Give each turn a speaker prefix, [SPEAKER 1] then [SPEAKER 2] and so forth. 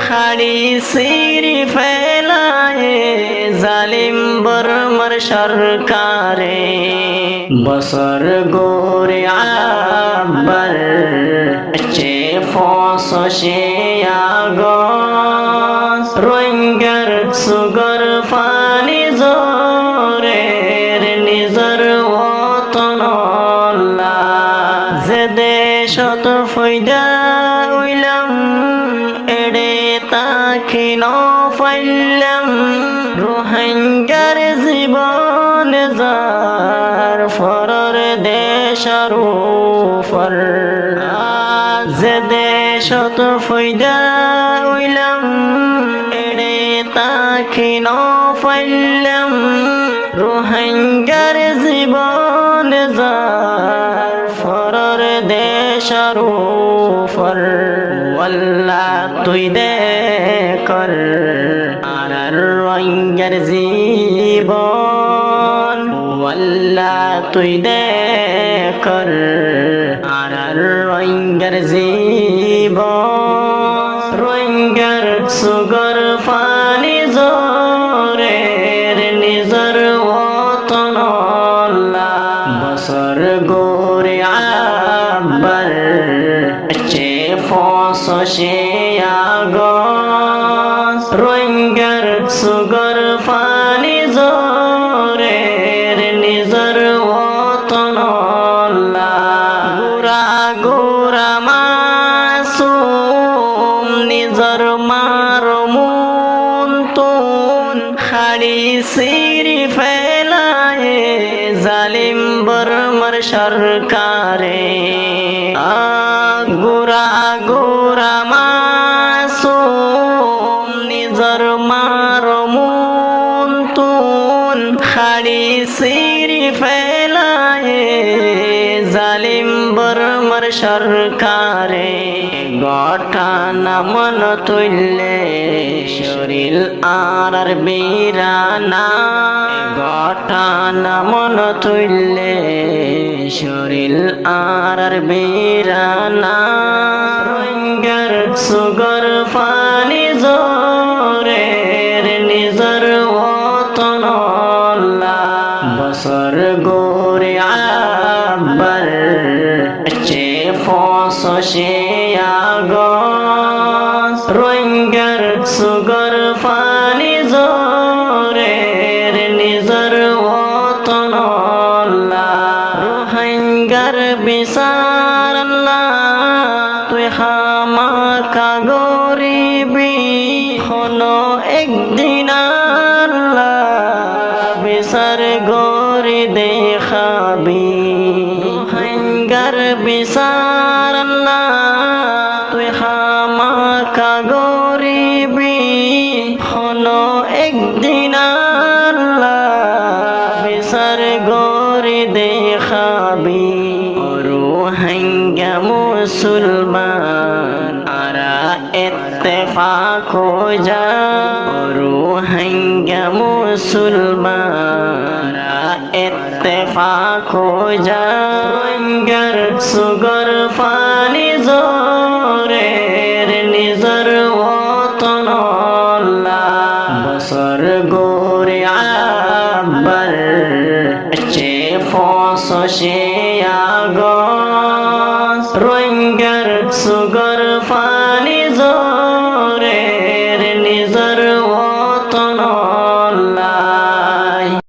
[SPEAKER 1] খাড়ি সিরি ফেলায় জালিম বর্মর সরকারে বছর গোরে আবার চে ফসে আগস রোহিঙ্গার সুগর পানি জোরের নিজর ওতন যে দেশত ফৈদা হইলাম এড়ে তাকে ন পাইলাম রোহিঙ্গার জীবন যার ফরর দেশর উপর যে দেশত ফৈদা হইলাম এড়ে তাকে ন পাইলাম রোহিঙ্গার জীবন যার ফরর দেশর উপর আল্লাহ তুই দে কর আর রোহিঙ্গার জীবন আল্লাহ তুই দে কর আর রোহিঙ্গার জীবন রোহিঙ্গার সুগর পানি জোরের নিজর ওতন বছর গোরে আবার চে ফসে আগস রোহিঙ্গার সুগর পানি জোরের নিজর ওতন গোরা গোরা মাসুম নিজর মার মুন তুন খাড়ি সিরি ফেলায় জালিম বর্মর সরকারে গোরা গোরা মাসুম নিজর মার মুন তুন খাড়ি সিরি ফেলায় জালিম বর্মর সরকারে গঠানা মন তুললে শরীর আর বীরানা গঠানা মন তুললে শরীর আর বীরানা রোহিঙ্গার সুগর পানি জোরের নিজর ওতন বছর গোরে আবার চে ফসে আগস রোহিঙ্গার সুগর পানি জোরের নিজর ওতন রোহিঙ্গার বিচার তুই হামাকা গরিবি হলো একদিন বিচার গরি দেখাবি রোহিঙ্গার বিচার তুই হামাকা গরিবি হলো একদিন বিচার গরি দেখাবি রোহিঙ্গা মুসলমান আরা ইত্তেফাক হো যা রোহিঙ্গা মুসলমান ইত্তেফাক হো যা রোহিঙ্গার সুগর পানি জো